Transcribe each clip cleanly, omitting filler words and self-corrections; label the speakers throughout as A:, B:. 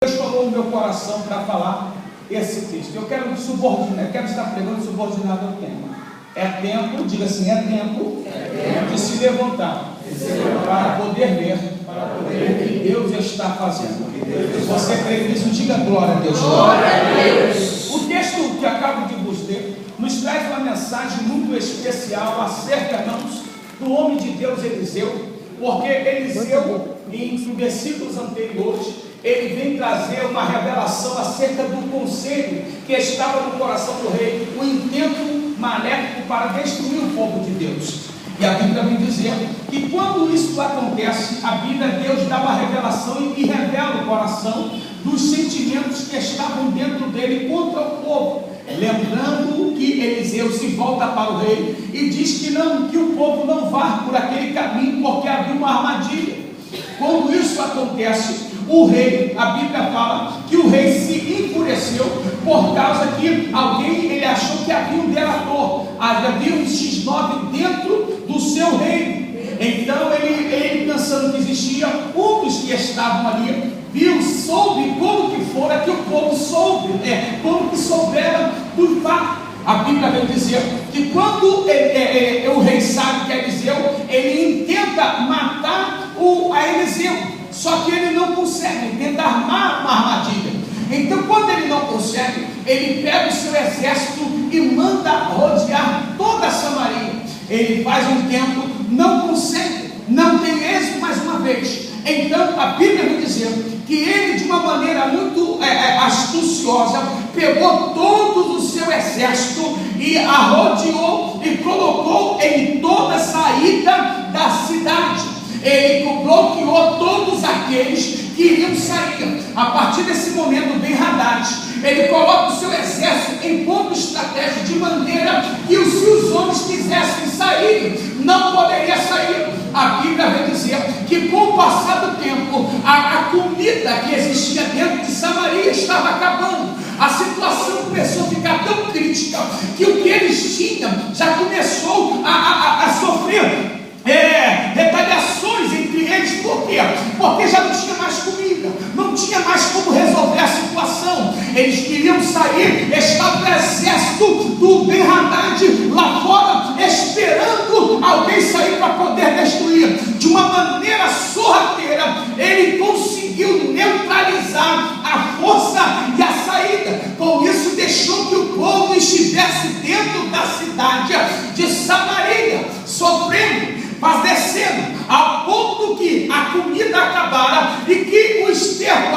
A: Deus colocou no meu coração para falar esse texto. Eu quero estar pregando subordinado ao tema. É tempo, diga assim, é tempo de se levantar, para poder ver o que Deus está fazendo. Você crê nisso? Diga glória a Deus. Glória a Deus. O texto que acabo de vos ler nos traz uma mensagem muito especial acerca, irmãos, do homem de Deus Eliseu, porque Eliseu, em versículos anteriores, ele vem trazer uma revelação acerca do conselho que estava no coração do rei, o intento maléfico para destruir o povo de Deus. E a Bíblia vem dizer que quando isso acontece, a Bíblia, Deus dá uma revelação e revela o coração dos sentimentos que estavam dentro dele contra o povo. Lembrando que Eliseu se volta para o rei e diz que o povo não vá por aquele caminho, porque havia uma armadilha. Quando isso acontece, o rei, a Bíblia fala que o rei se enfureceu por causa que ele achou que havia um delator, havia um X9 dentro do seu reino. Então ele pensando que existia um dos que estavam ali, soube como que fora que o povo como que souberam do fato. A Bíblia vai dizer que quando o rei sabe que é Eliseu, ele intenta matar a Eliseu, só que ele não consegue, tenta armar uma armadilha. Então quando ele não consegue, ele pega o seu exército e manda rodear toda a Samaria. Ele faz um tempo, não consegue, não tem êxito mais uma vez. Então a Bíblia vai dizer que ele, de uma maneira muito astuciosa, pegou todo o seu exército e arrodeou e colocou em toda a saída da cidade. Ele bloqueou todos aqueles que iriam sair. A partir desse momento, Ben-Hadad, ele coloca o seu exército em ponto estratégico, de maneira que se os homens quisessem sair, não poderia sair. A Bíblia vai dizer que com o passar do tempo, a comida que existia dentro de Samaria estava acabando. A situação começou a ficar tão crítica que o que eles tinham já começou a sofrer retaliações entre eles. Por quê? Porque já não tinha mais comida, não tinha mais como resolver a situação. Eles queriam sair, estava o exército do Ben-Hadad lá fora, esperando alguém sair para poder destruir. De uma maneira sorrateira, ele conseguiu neutralizar a força e a saída. Com isso, deixou que o povo estivesse dentro da cidade de Samaria, sofrendo, padecendo, a ponto que a comida acabara e que o esterco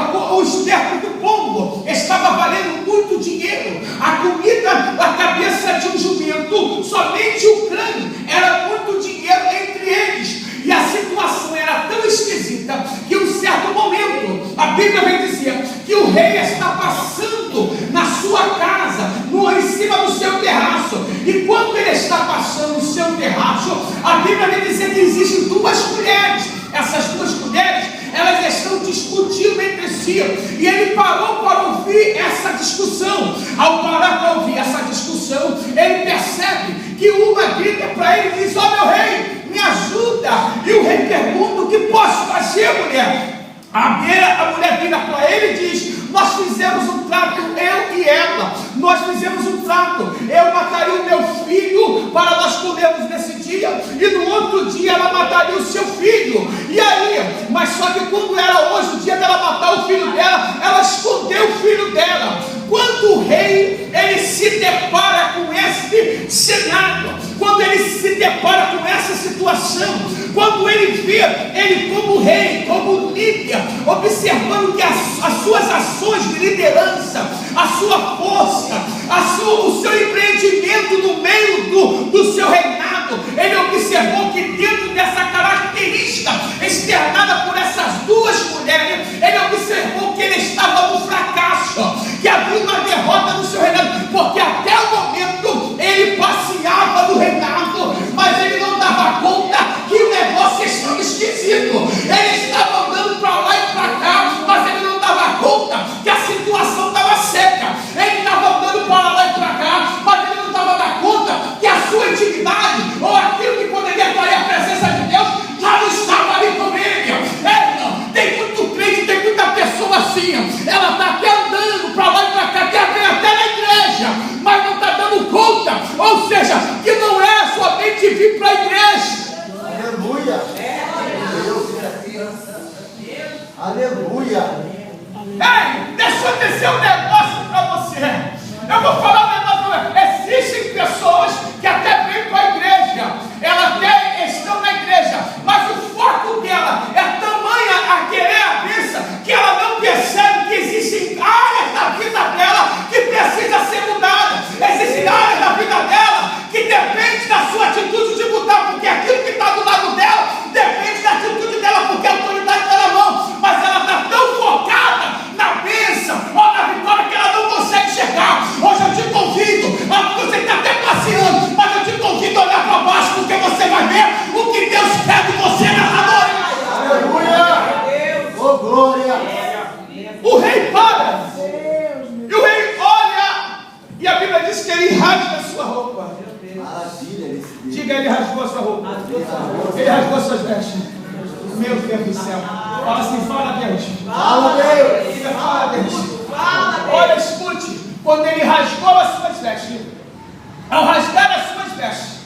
A: do pombo estava valendo muito dinheiro. A comida, a cabeça de um jumento, somente o crânio, era muito dinheiro entre eles. E a situação era tão esquisita que, em um certo momento, a Bíblia vai dizer que o rei está passando na sua casa, em cima do seu terraço. E quando ele está passando no seu terraço, a Bíblia vai dizer que existem duas mulheres. Essas duas mulheres, elas estão discutindo entre si. E ele parou para ouvir essa discussão. Ao parar para ouvir essa discussão, ele percebe que uma grita para ele e diz: ó meu rei, me ajuda. E o rei pergunta: o que posso fazer, mulher? A mulher vira para ele e diz: nós fizemos um trato, eu e ela. Nós fizemos um trato. Eu mataria o meu filho para nós comermos nesse dia, e no outro dia ela mataria o seu filho. E aí? Mas só que quando era hoje o dia dela matar o filho dela, ela escondeu o filho dela. Quando o rei ele se depara com esse cenário, quando ele se depara com essa situação, quando ele vê ele como rei, como líder, observando que as suas ações de liderança, a sua força, o seu empreendimento no meio do seu reinado, ele observou que dentro dessa característica externada por essas duas mulheres, ele observou que ele estava no fracasso, que havia uma derrota no seu reinado, porque até o momento ele passeava no reinado, mas ele não dava conta que o negócio estava esquisito. Ele estava andando para lá e para cá, mas ele não dava já está até andando para lá e para cá, quer vir até na igreja, mas não está dando conta. Ou seja, que não é somente vir para a igreja.
B: Aleluia. Aleluia.
A: Ei, deixa eu dizer um negócio para você. Eu vou falar um negócio para você. Existem pessoas que até vêm para a igreja, elas até estão na igreja, mas o foco dela é tamanha a querer a bênção que ela não percebe que existem áreas da vida dela que precisa ser mudada. Existem áreas da vida dela que depende da sua atitude de mudar, porque aquilo que está do lado dela depende da atitude dela, porque a autoridade está na mão, mas ela está tão focada na bênção ou na vitória que ela não consegue chegar. Hoje eu te convido, você está até passeando, mas eu te convido a olhar para baixo, porque você vai ver o que Deus quer de você nessa noite.
B: Aleluia. Oh, glória.
A: O rei para, e o rei olha, e a Bíblia diz que ele rasga a sua roupa. Diga, ele rasgou a sua roupa. Ele rasgou as suas vestes. Meu Deus do céu. Fala assim, fala Deus.
B: Fala Deus.
A: Diga, fala Deus. Olha, escute. Quando ele rasgou as suas vestes, ao rasgar as suas vestes,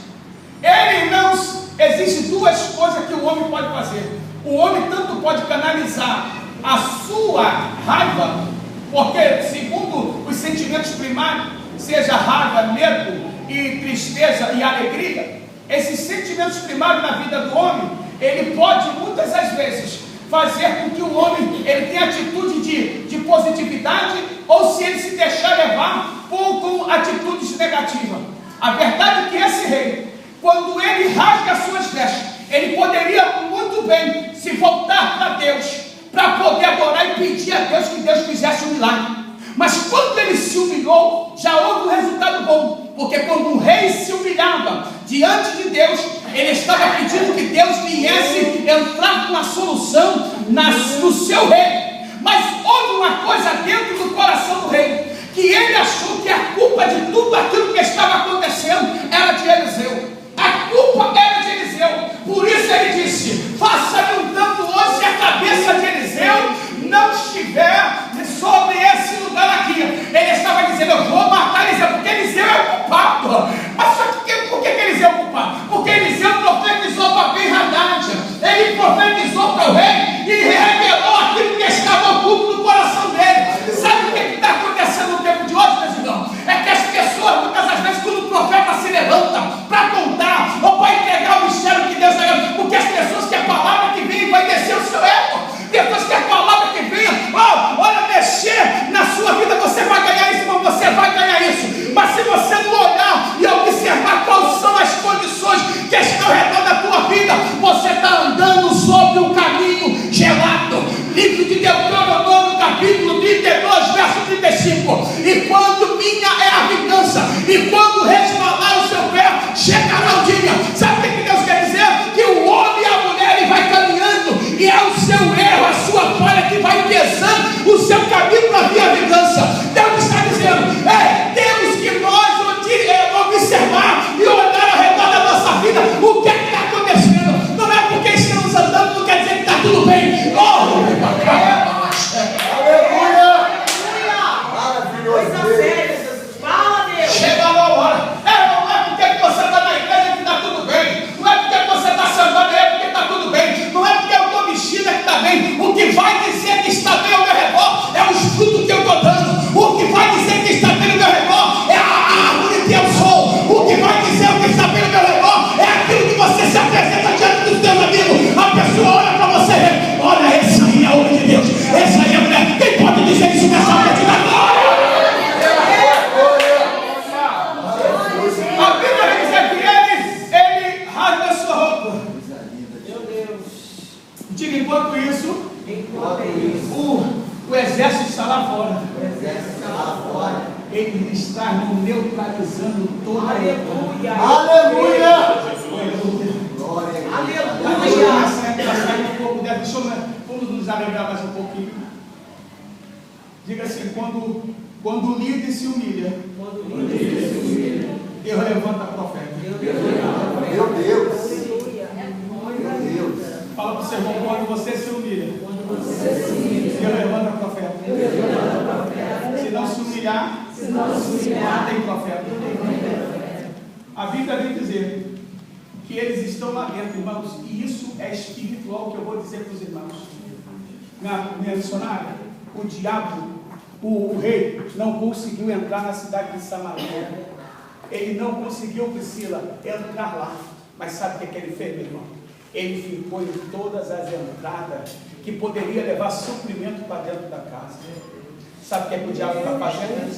A: ele não... Existem duas coisas que o homem pode fazer. O homem tanto pode canalizar a sua raiva, porque segundo os sentimentos primários, seja raiva, medo e tristeza e alegria, esses sentimentos primários na vida do homem, ele pode muitas das vezes fazer com que o homem ele tenha atitude de positividade, ou se ele se deixar levar com atitudes negativas. A verdade é que esse rei, quando ele rasga as suas vestes, ele poderia muito bem se voltar para Deus, para poder adorar e pedir a Deus que Deus fizesse um milagre. Mas quando ele se humilhou, já houve um resultado bom, porque quando um rei se humilhava diante de Deus, ele estava pedindo que Deus viesse entrar com a solução no seu rei. Mas houve uma coisa dentro do coração do rei, que ele achou que a culpa de tudo aquilo que estava acontecendo era de Eliseu. A culpa era de Eliseu. Por isso ele disse: faça-me um tanto hoje se a cabeça de Eliseu não estiver sobre esse lugar aqui. Ele estava dizendo: eu vou matar Eliseu, porque Eliseu é o culpado. Mas só que por que Eliseu é o culpado? Porque Eliseu profetizou para Ben-Hadad, ele profetizou para o rei e revelou aquilo que estava oculto no coração dele. Sabe o que está acontecendo no tempo de hoje, meus irmãos? É que as pessoas, muitas das vezes, quando o profeta se levanta para contar ou para entregar o mistério que Deus está dando, porque as pessoas que a palavra que vem vai descer o seu ego, depois que a palavra que vem, olha, mexer na sua vida, você vai ganhar isso, irmão, você vai ganhar isso. Mas se você não olhar e observar quais são as condições que estão ao redor da tua vida, você está andando sobre um caminho gelado. Livro de Deuteronômio, capítulo 32, verso 35. E quando minha é a vingança, e quando resvalar o seu pé, chegará o dia. Sabe o que Deus quer dizer? Que o homem e a mulher ele vai caminhando, e é o seu erro, a sua falha que vai pesando o seu caminho para vir a vingança. Deus está dizendo: temos que nós observar e olhar ao redor da nossa vida o que está acontecendo. Não é porque estamos andando, não quer dizer que está tudo bem.
B: Aleluia. Maravilhoso.
C: Fala, Deus.
A: Chega lá a hora. Não é porque você está na igreja que está tudo bem. Não é porque você está sambando aí porque está tudo bem. Não é porque eu estou vestida que está bem. O que vai dizer que está bem ao meu redor é os frutos que eu estou dando. O que vai dizer que está bem ao meu redor é a árvore que eu sou. O que vai dizer o que está bem ao meu redor é aquilo que você se apresenta diante dos teus amigos. A pessoa olha para você e diz: olha, esse aí é a obra de Deus. Essa aí é a mulher. Quem pode dizer isso nessa noite da glória? A Bíblia diz que ele rasga a sua roupa.
C: Meu Deus.
A: Diga, enquanto isso, o exército está lá fora. Ele está neutralizando toda a
C: Aleluia.
B: Aleluia.
C: Aleluia.
A: Vamos nos alegrar mais um pouquinho. Diga assim: quando o líder se humilha, Deus levanta profeta.
B: Meu Deus.
A: Fala para o seu irmão: quando você se humilha, Deus levanta profeta. não se humilhar, não tem profeta. A Bíblia vem dizer que eles estão lá dentro, irmãos, e isso é espiritual, que eu vou dizer para os irmãos. Na minha missionária, o diabo, o rei, não conseguiu entrar na cidade de Samaria. Ele não conseguiu, Priscila, entrar lá. Mas sabe o que ele fez, meu irmão? Ele ficou em todas as entradas que poderia levar suprimento para dentro da casa. Sabe o que é que o diabo está fazendo?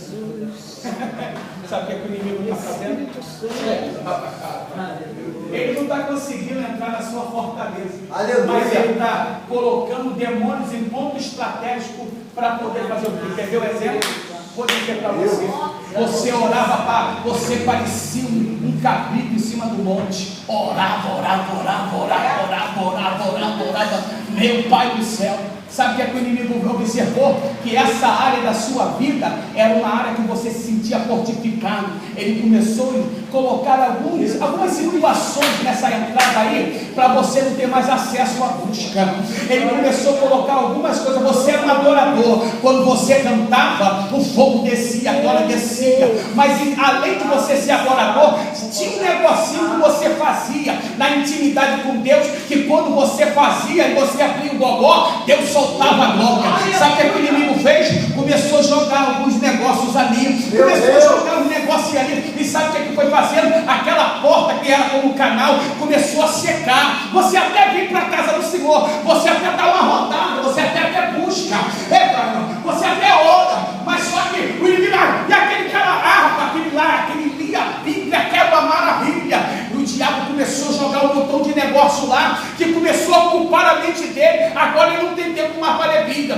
A: Sabe o que é que o inimigo está fazendo? Ele não está conseguindo entrar na sua fortaleza.
B: Aleluia.
A: Mas ele está colocando demônios em ponto estratégico para poder fazer o quê? Quer ver o exemplo? Vou dizer para você. Você orava, você parecia um cabrito em cima do monte. Orava. Meu Pai do céu. Sabe o que é que o inimigo observou? Que essa área da sua vida era uma área que você se sentia fortificado. Ele começou a colocar algumas situações nessa entrada aí, para você não ter mais acesso à busca. Ele começou a colocar algumas coisas. Você era um adorador. Quando você cantava, o fogo descia, a glória descia. Mas além de você ser adorador, tinha um negocinho que você fazia na intimidade com Deus, que quando você fazia e você abria o gogó, Deus soltava a glória. Sabe o que o inimigo fez? Começou a jogar alguns negócios ali. Começou a jogar um negócio ali. E sabe o que foi fazendo? Aquela porta que era como canal começou a secar. Você até vem para a casa do Senhor, você até dá uma rodada, você até busca, você até ora, mas só que o inimigo, e aquele cara arma, aquele lia a Bíblia, que é uma maravilha. E o diabo começou a jogar um montão de negócio lá, que começou a ocupar a mente dele. Agora ele não tem tempo mais para ler Bíblia.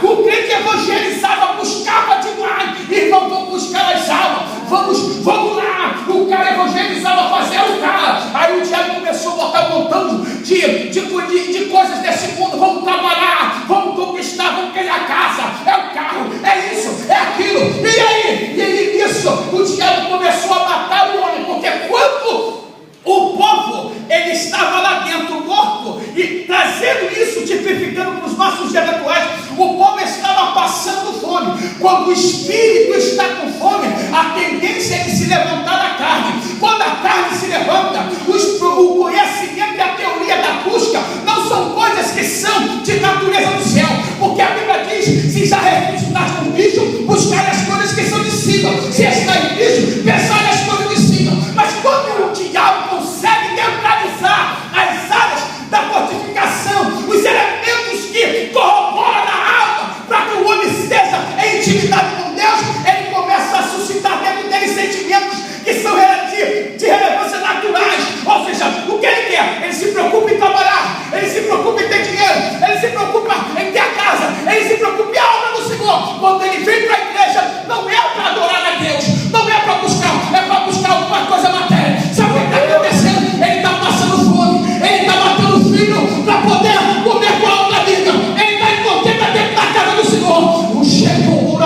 A: O crente evangelizava, buscava demais. Irmão, vamos buscar as almas. Vamos lá. O cara evangelizava, fazer o cara. Aí o diabo começou a botar um montão de coisas desse mundo. Vamos trabalhar, vamos conquistar, vamos ganhar casa. É o carro, é isso, é aquilo. E aí, isso, o diabo começou a matar o homem, porque quando o povo, ele estava lá dentro morto, e trazendo isso, tipificando para os nossos dias atuais, o povo estava passando fome. Quando o espírito está com fome, a tendência é de se levantar da carne. Quando a carne se levanta, o conhecimento e a teoria da busca não são coisas que são de natureza do céu, porque a Bíblia diz: se já está com bicho, buscar as coisas que são de cima. Se está em bicho, pensar nas coisas de cima. Mas quando o diabo consegue neutralizar as áreas da fortificação, os elementos que corroboram na alma, para que o homem esteja em intimidade com Deus, ele começa a suscitar dentro dele sentimentos que são de relevância naturais. Ou seja, o que ele quer? Ele se preocupa em trabalhar, ele se preocupa em ter dinheiro, ele se preocupa em ter a casa, ele se preocupa em a obra do Senhor. Quando ele vem para a igreja, não é para adorar a Deus, não é para buscar, é para buscar alguma coisa material. Sabe o que está acontecendo? Ele está passando fome, ele está matando o filho para poder comer com a outra vida. Ele está incontente dentro da casa do Senhor. O chefe, o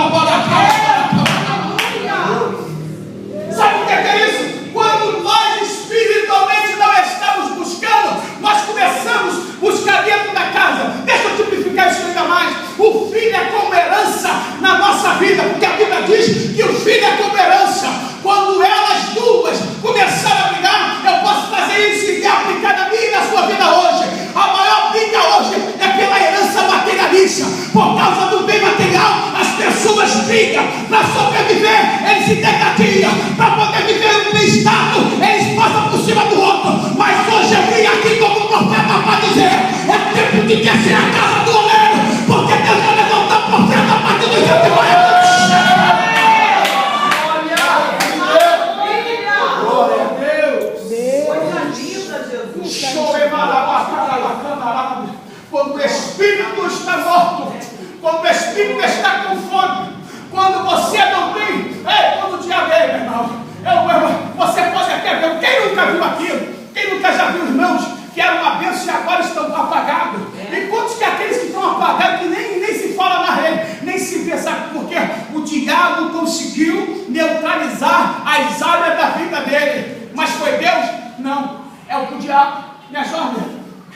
A: sabe o que é isso? Quando nós espiritualmente não estamos buscando, nós começamos a buscar dentro da casa. Deixa eu tipificar isso ainda mais. O filho é como herança na nossa vida, porque a Bíblia diz que o filho é como herança. Quando elas duas começaram a brigar, eu posso fazer isso e aplicar na minha e na sua vida hoje. A maior briga hoje é pela herança materialista. Por causa do bem material, as pessoas brigam para sobreviver, eles se degradam. Para poder viver um estado, eles passam por cima do outro. Mas hoje eu vim aqui como profeta para dizer: é tempo de descer a casa do oleiro, porque Deus vai levantar profeta a partir do dia de amanhã. Glória a Deus.
C: Coisa linda, Jesus.
A: Quando o espírito está morto, quando o espírito está com fome, quando você não tem, quando o diabo meu irmão, você pode até ver. Quem nunca viu aquilo? Quem nunca já viu irmãos que eram uma bênção e agora estão apagados? E quantos que aqueles que estão apagados que nem se fala na rede, nem se vê, sabe por quê? O diabo conseguiu neutralizar as áreas da vida dele. Mas foi Deus? Não, é o diabo, minha jovem,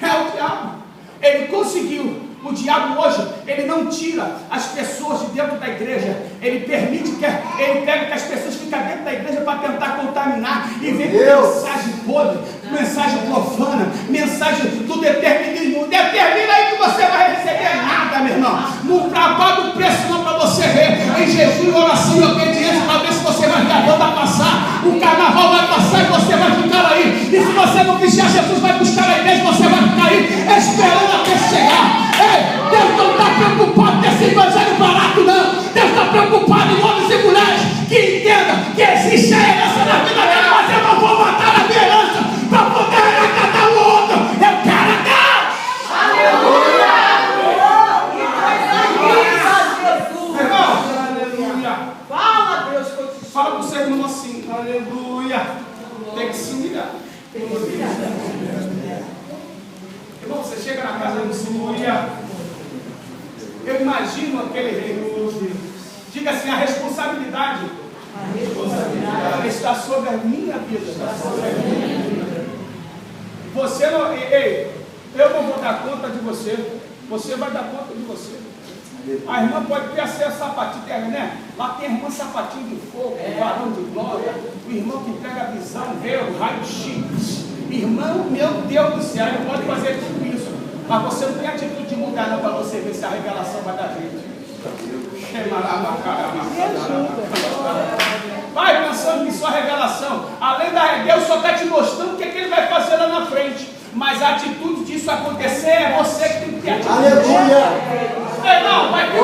A: é o diabo. Ele conseguiu. O diabo hoje, ele não tira as pessoas de dentro da igreja, Ele permite que ele pega que as pessoas ficam dentro da igreja para tentar contaminar e vem com mensagem podre, mensagem profana, mensagem do determinismo. Determina aí que você vai receber nada, meu irmão. Não paga o preço não para você ver. Em jejum, oração e obediência para ver se você vai ver a banda passar, o carnaval vai passar e você vai ficar aí. E se você não vigiar, Jesus vai buscar a igreja, você vai ficar aí esperando até chegar. Ei, Deus não está preocupado com esse evangelho barato, não. Deus está preocupado em homens e mulheres que entendam que existe a herança na vida dele, mas eu não vou matar a minha herança para poder arrecadar o outro. Eu quero a Deus.
C: Aleluia! Jesus!
A: Aleluia!
C: Fala, Deus, que eu te
A: Fala para o seu irmão assim, aleluia. Tem que se humilhar. Irmão, você chega na casa do Senhor, eu imagino aquele rei. Diga assim, a responsabilidade está sobre a minha vida. Você não, eu não vou dar conta de você. Você vai dar conta de você. A irmã pode ter acesso a sapatinho, né? Lá tem a irmã sapatinho de fogo, varão de glória, o irmão que pega a visão, vê o raio-x. Irmão, meu Deus do céu, ele pode fazer tudo isso, mas você não tem atitude de mudar não para você ver se a revelação vai dar jeito. Vai pensando que sua revelação, além da Deus só está te mostrando o que ele vai fazer lá na frente, mas a atitude disso acontecer é você que tem que ter atitude.
B: Aleluia!
A: Não, vai ter